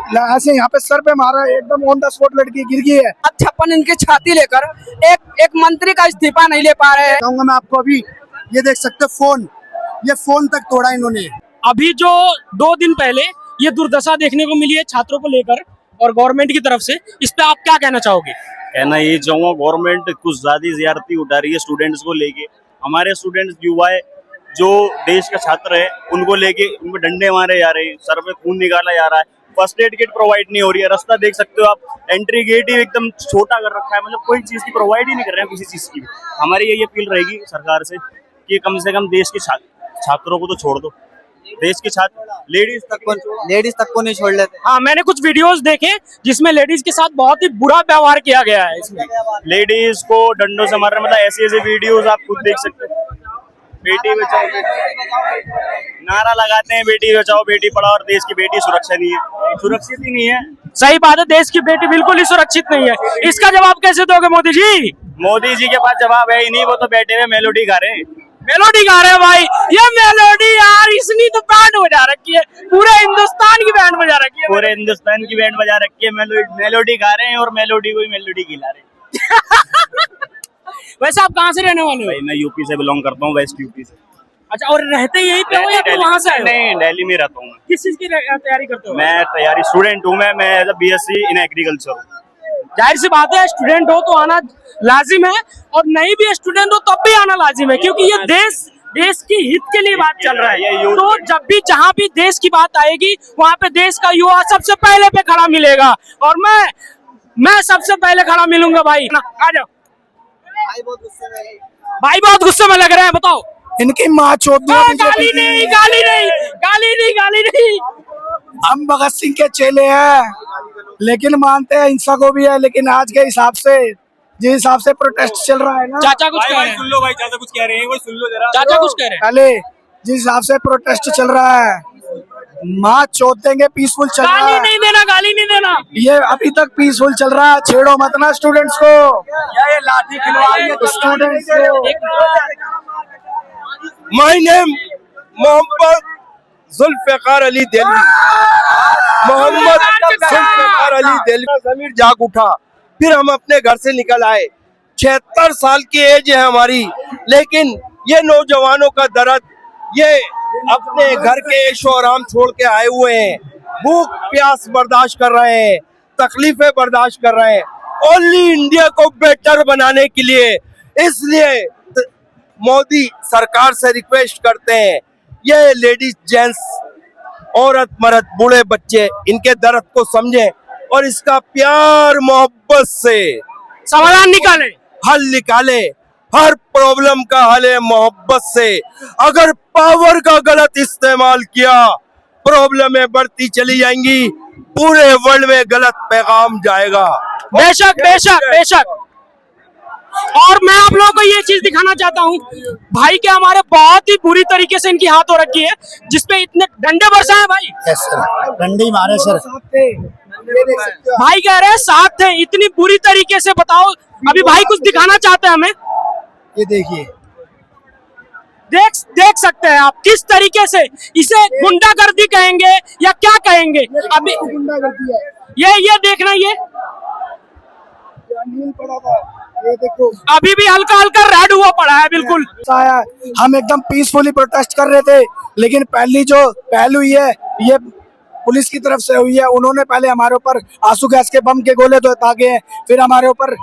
ऐसे यहाँ पे सर पे मारा, एकदम ऑन द स्पॉट लड़की गिर गई है। अब 56 इनकी छाती लेकर एक मंत्री का इस्तीफा नहीं ले पा रहे हैं। कहूंगा मैं आपको, अभी ये देख सकते हो फोन, ये फोन तक तोड़ा इन्होंने। अभी जो 2 दिन पहले ये दुर्दशा देखने को मिली है छात्रों को लेकर और गवर्नमेंट की तरफ से, इस पे आप क्या कहना चाहोगे? कहना ये चाहूंगा, गवर्नमेंट कुछ ज्यादा ज्यादती उठा रही है स्टूडेंट्स को लेके। हमारे स्टूडेंट्स युवा है जो देश का छात्र है, उनको लेके उनको डंडे मारे जा रहे हैं, सर पे खून निकाला जा रहा है, फर्स्ट एड किट प्रोवाइड नहीं हो रही है। रास्ता देख सकते हो आप, एंट्री गेट ही एकदम छोटा कर रखा है, मतलब कोई चीज की प्रोवाइड ही नहीं कर रहे हैं किसी चीज की। हमारी यही अपील रहेगी सरकार से कि कम से कम देश के छात्रों को तो छोड़ दो, देश के छात्र लेडीज तक को नहीं छोड़ लेते। हाँ, मैंने कुछ वीडियोस देखे जिसमें लेडीज के साथ बहुत ही बुरा व्यवहार किया गया है। इसमें लेडीज को डंडों से मार रहे, मतलब ऐसे ऐसे वीडियोस आप खुद देख सकते हो। बेटी बचाओ, नारा लगाते हैं बेटी बचाओ बेटी पढ़ाओ, और देश की बेटी सुरक्षा नहीं है, सुरक्षित ही नहीं है। सही बात है, देश की बेटी बिल्कुल ही सुरक्षित नहीं है। इसका जवाब कैसे दोगे मोदी जी? मोदी जी के पास जवाब है ही नहीं, वो तो बैठे हुए मेलोडी गा रहे हैं। मेलोडी गा रहे हैं भाई, ये मेलोडी यार, इसने तो बैंड बजा रखी है, पूरे हिंदुस्तान की बैंड बजा रखी है, पूरे हिंदुस्तान की बैंड बजा रखी है। मेलोडी गा रहे हैं और मेलोडी को ही मेलोडी खिला रहे हैं। वैसे आप कहाँ से रहने वाले हो? भाई मैं यूपी से बिलोंग करता हूँ, वेस्ट यूपी से। अच्छा, और रहते यहीं पे हो या फिर वहाँ से? नहीं, दिल्ली में रहता हूँ। किस चीज की तैयारी करते हो? मैं तैयारी स्टूडेंट हूँ, मैं as a BSc in agriculture. जाहिर सी बात है, स्टूडेंट हो तो आना लाजिम है, और नहीं भी स्टूडेंट हो तब भी आना लाजिम है, क्योंकि ये देश की हित के लिए बात चल रहा है। तो जब भी जहाँ भी देश की बात आएगी वहाँ पे देश का युवा सबसे पहले पे खड़ा मिलेगा, और मैं सबसे पहले खड़ा मिलूंगा भाई। आ जाओ भाई, बहुत गुस्से में लग रहे हैं, बताओ। इनकी माँ चोद गाली नहीं, गाली नहीं, गाली नहीं, गाली नहीं। हम भगत सिंह के चेले हैं, लेकिन मानते हैं हिंसा को भी है, लेकिन आज के हिसाब से जिस हिसाब से प्रोटेस्ट चल रहा है ना, चाचा कुछ कह रहे हैं, सुन लो भाई, चाचा कुछ कह रहे हैं, वो सुन लो जरा। चाचा कुछ कह रहे हैं। पहले जिस हिसाब से प्रोटेस्ट चल रहा है, माँ चोद देंगे, पीसफुल चल रहा गाली है। नहीं देना, गाली नहीं देना। ये अभी तक पीसफुल चल रहा है, छेड़ो मत ना स्टूडेंट्स को, ये लाठी खिलवाड़ी है स्टूडेंट्स को। My name Mohammad Zulfikar Ali Delhi, Mohammad Zulfikar Ali Delhi. जमीर जाग उठा, फिर हम अपने घर से निकल आए। 76 साल की एज है हमारी, लेकिन ये नौजवानों का दर्द, ये अपने घर के ऐशो आराम छोड़ के आए हुए हैं, भूख प्यास बर्दाश्त कर रहे हैं, तकलीफें बर्दाश्त कर रहे हैं, ओनली इंडिया को बेटर बनाने के लिए। इसलिए मोदी सरकार से रिक्वेस्ट करते हैं, ये लेडीज जेंट्स, औरत मर्द बूढ़े बच्चे, इनके दर्द को समझें और इसका प्यार मोहब्बत से समाधान निकाले, हल निकाले। हर प्रॉब्लम का हल है मोहब्बत से। अगर पावर का गलत इस्तेमाल किया, प्रॉब्लमें बढ़ती चली जाएंगी, पूरे वर्ल्ड में गलत पैगाम जाएगा। बेशक बेशक बेशक। और मैं आप लोगों को ये चीज दिखाना चाहता हूँ भाई, कि हमारे बहुत ही बुरी तरीके से इनकी हाथ हो रखी है, जिसपे इतने डंडे बरसाए हैं भाई। डंडे मारे सर, भाई कह रहे हैं साथ थे, इतनी बुरी तरीके से। बताओ, अभी भाई कुछ दिखाना चाहते हैं हमें, ये देखिए, देख सकते हैं आप किस तरीके से इसे गुंडागर्दी कहेंगे या क्या कहेंगे। अभी गुंडागर्दी है, ये देखना, ये पड़ा था, ये देखो अभी भी हल्का हल्का रेड हुआ पड़ा है, बिल्कुल। हम एकदम पीसफुली प्रोटेस्ट कर रहे थे, लेकिन पहली जो पहलू है ये पुलिस की तरफ से हुई है। उन्होंने पहले हमारे ऊपर आंसू गैस के बम के गोले तो दागे हैं, फिर हमारे ऊपर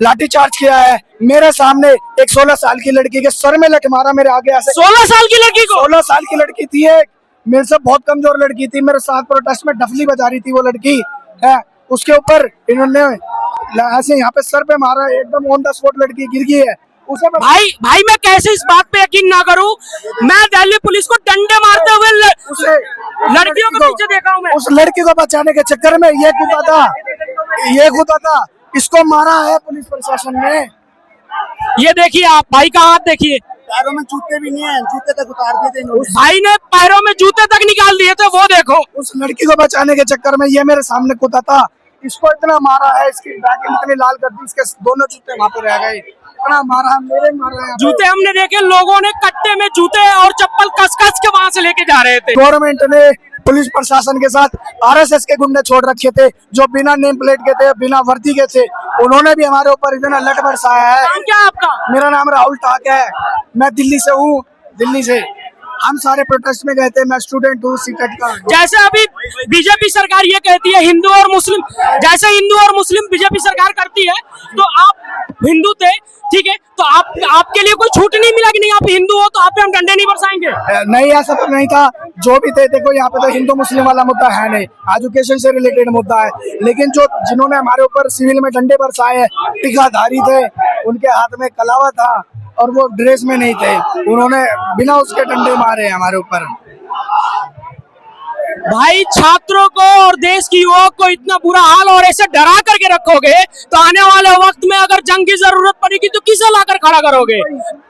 लाठीचार्ज किया है। मेरे सामने एक 16 साल की लड़की के सर में लट मारा, मेरे आगे ऐसे। 16 साल की लड़की को? 16 साल की लड़की थी, एक मेरे से बहुत कमजोर लड़की थी, मेरे साथ प्रोटेस्ट में डफली बजा रही थी वो लड़की है। उसके ऊपर इन्होंने ऐसे यहाँ पे सर पे मारा, एकदम ऑन द स्पॉट लड़की गिर गई है। उसे भाई मैं कैसे इस बात पे यकीन ना करूं, मैं दिल्ली पुलिस को डंडे मारते हुए लड़कियों के पीछे देखा हूं मैं। उस लड़की को बचाने के चक्कर में ये कूदा था, इसको मारा है पुलिस प्रशासन ने। ये देखिए आप, भाई का हाथ देखिए, पैरों में जूते भी नहीं है, जूते तक उतार दिए थे इन्होंने। भाई ने पैरों में जूते तक निकाल दिए थे, वो देखो। उस लड़की को बचाने के चक्कर में ये मेरे सामने कूदा था, इसको इतना मारा है, इसकी बैकिंग इतनी लाल कर दी, इसके दोनों जूते वहाँ पे रह गए, इतना मारा, मेरे मारा है। जूते हमने देखे, लोगों ने कट्टे में जूते और चप्पल कस कस के वहाँ से लेके जा रहे थे। गवर्नमेंट ने पुलिस प्रशासन के साथ आरएसएस के गुंडे छोड़ रखे थे, जो बिना नेम प्लेट के थे, बिना वर्दी के थे। उन्होंने भी हमारे ऊपर इतना लठ बरसाया है। नाम क्या है आपका? मेरा नाम राहुल टाक है, मैं दिल्ली से हूँ। दिल्ली से हम सारे प्रोटेस्ट में गए थे। मैं स्टूडेंट हूँ सीटेट का। जैसे अभी बीजेपी सरकार ये कहती है हिंदू और मुस्लिम, जैसे हिंदू और मुस्लिम बीजेपी सरकार करती है, तो आप हिंदू थे, ठीक है, तो आपके लिए कोई छूट नहीं मिला कि नहीं आप हिंदू हो तो आप पे हम डंडे नहीं बरसाएंगे? नहीं, ऐसा तो नहीं था। जो भी थे, देखो यहाँ पे तो हिंदू मुस्लिम वाला मुद्दा है नहीं, एजुकेशन से रिलेटेड मुद्दा है। लेकिन जो जिन्होंने हमारे ऊपर सिविल में डंडे बरसाए हैं, टिकाधारी थे, उनके हाथ में कलावा था और वो ड्रेस में नहीं थे, उन्होंने बिना उसके डंडे मारे हमारे ऊपर। भाई छात्रों को और देश की युवाओं को इतना बुरा हाल और ऐसे डरा करके रखोगे तो आने वाले वक्त में अगर जंग की जरूरत पड़ेगी तो किसे लाकर खड़ा करोगे?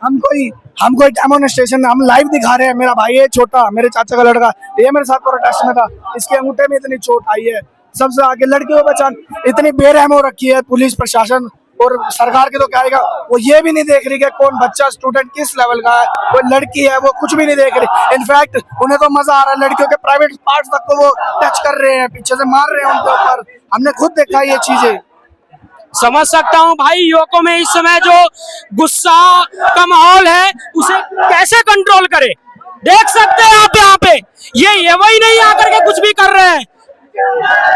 हम कोई डेमोन्स्ट्रेशन, हम लाइव दिखा रहे हैं। मेरा भाई है छोटा, मेरे चाचा का लड़का, ये मेरे साथ प्रोटेस्ट में था, इसके अंगूठे में इतनी चोट आई है। सबसे आगे लड़कियों को बचान, इतनी बेरहम हो रखी है पुलिस प्रशासन और सरकार के। तो क्या आएगा, वो ये भी नहीं देख रही कि कौन बच्चा स्टूडेंट किस लेवल का है, वो लड़की है, वो कुछ भी नहीं देख रही। इनफैक्ट उन्हें तो मजा आ रहा है, लड़कियों के प्राइवेट पार्ट्स तक को वो टच कर रहे हैं, पीछे से मार रहे हैं उनके ऊपर। हमने खुद देखा ये चीजें। समझ सकता हूँ भाई, युवकों में इस समय जो गुस्सा का माहौल है उसे कैसे कंट्रोल करे। देख सकते हैं आप यहाँ पे, ये वही नहीं आकर के कुछ भी कर रहे हैं।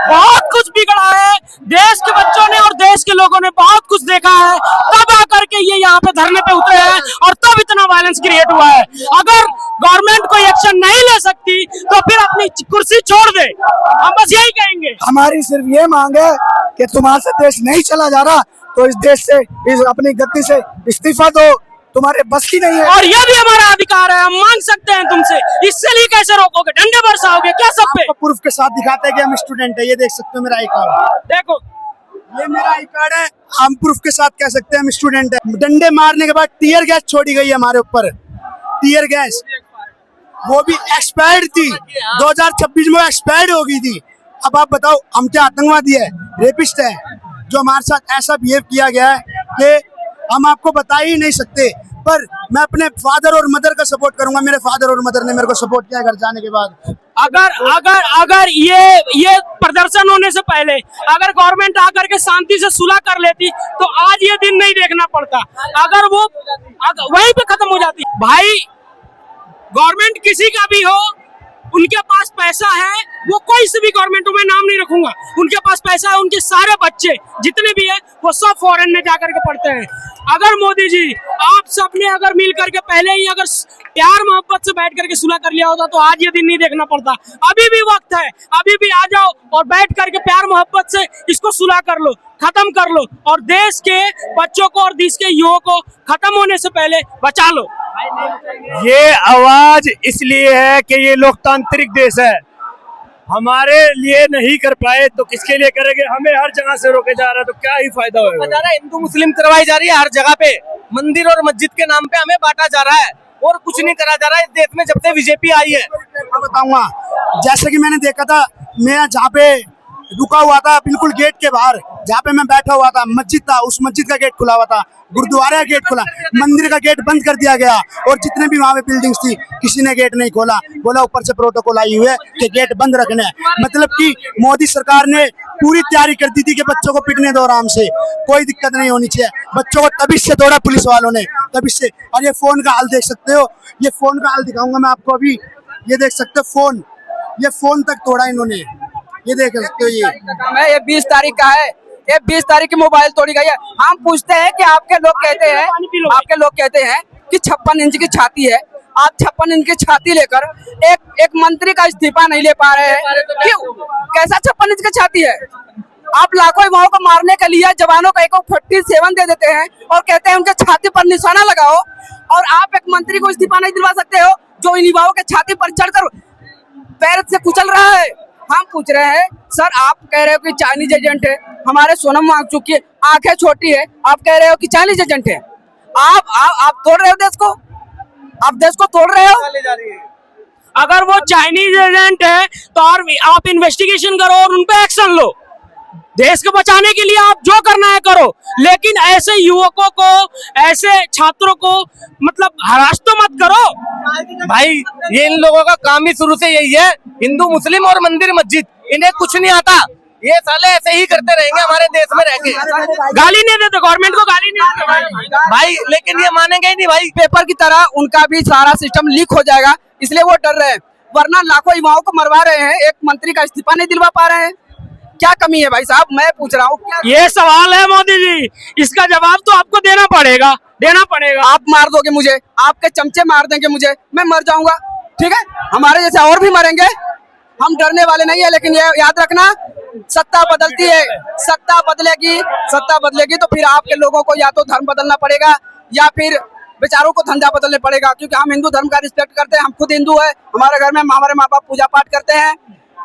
बहुत कुछ बिगड़ा है देश के बच्चों ने और देश के लोगों ने बहुत कुछ देखा है, तब आकर के ये यहाँ पे धरने पे उतरे हैं और तब इतना वायलेंस क्रिएट हुआ है। अगर गवर्नमेंट कोई एक्शन नहीं ले सकती तो फिर अपनी कुर्सी छोड़ दे, हम बस यही कहेंगे। हमारी सिर्फ ये मांग है कि तुम्हारे से देश नहीं चला जा रहा तो इस देश से, इस अपनी गद्दी से इस्तीफा दो, तुम्हारे बस की नहीं है। और ये भी हमारा अधिकार है, हम मांग सकते हैं तुमसे। इससे लिए कैसे रोकोगे? डंडे बरसाओगे क्या सब पे? प्रूफ के साथ दिखाते हैं कि हम स्टूडेंट है। ये देख सकते हो मेरा आई कार्ड, देखो ये मेरा आई कार्ड है। हम प्रूफ के साथ कह सकते हैं हम स्टूडेंट है। डंडे मारने के बाद टीयर गैस छोड़ी गई हमारे ऊपर, टीयर गैस, वो भी एक्सपायर्ड थी, 2026 में एक्सपायर्ड हो गई थी। अब आप बताओ हम क्या आतंकवादी है, रेपिस्ट है? जो हमारे साथ ऐसा बिहेव किया गया है कि हम आपको बता ही नहीं सकते। पर मैं अपने फादर और मदर का सपोर्ट करूंगा। मेरे फादर और मदर ने मेरे को सपोर्ट किया घर जाने के बाद। अगर ये प्रदर्शन होने से पहले अगर गवर्नमेंट आकर के शांति से सुलह कर लेती तो आज ये दिन नहीं देखना पड़ता। अगर वो वहीं पे खत्म हो जाती। भाई गवर्नमेंट किसी का भी हो, उनके पास पैसा है, वो कोई से भी गवर्नमेंट में नाम नहीं रखूंगा, उनके पास पैसा है, उनके सारे बच्चे जितने भी है वो सब फॉरेन में जाकर के पढ़ते हैं। अगर मोदी जी आप सबने अगर मिल करके पहले ही अगर प्यार मोहब्बत से बैठ करके सुलह कर लिया होता तो आज ये दिन नहीं देखना पड़ता। अभी भी वक्त है, अभी भी आ जाओ और बैठ करके प्यार मोहब्बत से इसको सुलह कर लो, खत्म कर लो और देश के बच्चों को और देश के युवाओं को खत्म होने से पहले बचा लो। ये आवाज इसलिए है कि ये लोकतांत्रिक देश है, हमारे लिए नहीं कर पाए तो किसके लिए करेंगे? हमें हर जगह से रोके जा रहा है तो क्या ही फायदा होगा? हिंदू मुस्लिम करवाई जा रही है हर जगह पे, मंदिर और मस्जिद के नाम पे हमें बांटा जा रहा है और कुछ नहीं करा जा रहा है इस देश में जब से बीजेपी आई है। मैं बताऊंगा, जैसे कि मैंने देखा था, मैं जहाँ पे रुका हुआ था बिल्कुल गेट के बाहर, जहाँ पे मैं बैठा हुआ था मस्जिद था, उस मस्जिद का गेट खुला हुआ था, गुरुद्वारा का गेट खुला, मंदिर का गेट बंद कर दिया गया और जितने भी वहाँ पे बिल्डिंग्स थी किसी ने गेट नहीं खोला। बोला ऊपर से प्रोटोकॉल आई हुई है कि गेट बंद रखना है। मतलब कि मोदी सरकार ने पूरी तैयारी कर दी थी कि बच्चों को पिटने दो आराम से, कोई दिक्कत नहीं होनी चाहिए। बच्चों को तबिश से तोड़ा पुलिस वालों ने, तबिश से। और ये फोन का हाल देख सकते हो, ये फोन का हाल दिखाऊंगा मैं आपको अभी, ये देख सकते हो फोन, ये फोन तक तोड़ा इन्होंने, ये देख सकते हो। ये 20 तारीख का है, ये 20 तारीख की मोबाइल तोड़ी गई है। हम पूछते हैं कि आपके लोग कहते हैं कि 56 इंच की छाती है, आप 56 इंच की छाती लेकर एक मंत्री का इस्तीफा नहीं ले पा रहे हैं, क्यों? कैसा 56 इंच की छाती है? आप लाखों युवाओं को मारने के लिए जवानों को एक 47 दे देते हैं और कहते हैं उनके छाती पर निशाना लगाओ, और आप एक मंत्री को इस्तीफा नहीं दिलवा सकते हो जो इन युवाओं के छाती पर चढ़कर पैर से कुचल रहा है। हम पूछ रहे हैं सर, आप कह रहे हो कि चाइनीज एजेंट है, हमारे सोनम वांगचुक की आंखें छोटी है, आप कह रहे हो कि चाइनीज एजेंट है। आप तोड़ रहे हो देश को, आप देश को तोड़ रहे हो। अगर वो चाइनीज एजेंट है तो और आप इन्वेस्टिगेशन करो और उन पे एक्शन लो। देश को बचाने के लिए आप जो करना है करो, लेकिन ऐसे युवकों को, ऐसे छात्रों को मतलब हरास तो मत करो। भाई ये इन लोगों का काम ही शुरू से यही है, हिंदू मुस्लिम और मंदिर मस्जिद, इन्हें कुछ नहीं आता। ये साले ऐसे ही करते रहेंगे हमारे देश में रह के। गाली नहीं देते, गवर्नमेंट को गाली नहीं देते भाई, लेकिन ये मानेंगे ही नहीं भाई। पेपर की तरह उनका भी सारा सिस्टम लीक हो जाएगा, इसलिए वो डर रहे हैं। वरना लाखों युवाओं को मरवा रहे हैं, एक मंत्री का इस्तीफा नहीं दिलवा पा रहे हैं। क्या कमी है भाई साहब, मैं पूछ रहा हूँ। ये सवाल है मोदी जी, इसका जवाब तो आपको देना पड़ेगा, देना पड़ेगा। आप मार दोगे मुझे, आपके चमचे मार देंगे मुझे, मैं मर जाऊंगा, ठीक है। हमारे जैसे और भी मरेंगे, हम डरने वाले नहीं है। लेकिन ये याद रखना, सत्ता बदलती है, सत्ता बदलेगी तो फिर आपके लोगों को या तो धर्म बदलना पड़ेगा या फिर बेचारों को धंधा बदलने पड़ेगा। क्योंकि हम हिंदू धर्म का रिस्पेक्ट करते हैं, हम खुद हिंदू है, हमारे घर में हमारे माँ बाप पूजा पाठ करते हैं।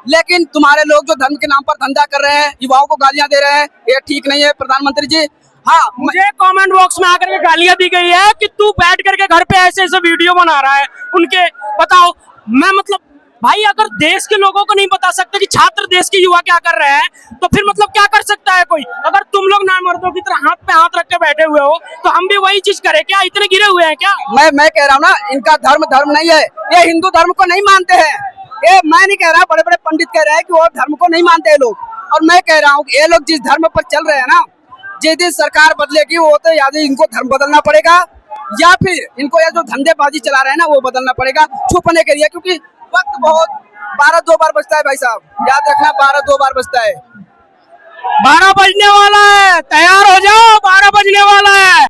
लेकिन तुम्हारे लोग जो धर्म के नाम पर धंधा कर रहे हैं, युवाओं को गालियां दे रहे हैं, ये ठीक नहीं है प्रधानमंत्री जी। हाँ, मुझे कमेंट बॉक्स में आकर के गालियां दी गई है कि तू बैठ करके घर पे ऐसे ऐसे वीडियो बना रहा है उनके, बताओ। मैं मतलब भाई, अगर देश के लोगों को नहीं बता सकते कि छात्र देश के युवा क्या कर रहे हैं, तो फिर मतलब क्या कर सकता है कोई? अगर तुम लोग नामर्दों की तरह हाथ पे हाथ रख के बैठे हुए हो, तो हम भी वही चीज करें क्या? इतने गिरे हुए हैं क्या? मैं कह रहा हूँ ना, इनका धर्म नहीं है, ये हिंदू धर्म को नहीं मानते हैं। ये मैं नहीं कह रहा, बड़े बड़े पंडित कह रहे हैं कि वो धर्म को नहीं मानते हैं लोग। और मैं कह रहा हूँ कि ये लोग जिस धर्म पर चल रहे हैं ना, जिस दिन सरकार बदलेगी वो तो या इनको धर्म बदलना पड़ेगा या फिर इनको ये जो धंधेबाजी चला रहे हैं ना वो बदलना पड़ेगा छुपने के लिए। क्योंकि वक्त बहुत 12 बार बजता है भाई साहब, याद रखना 12 बार बजता है। 12 बजने वाला है, तैयार हो जाओ, 12 बजने वाला है।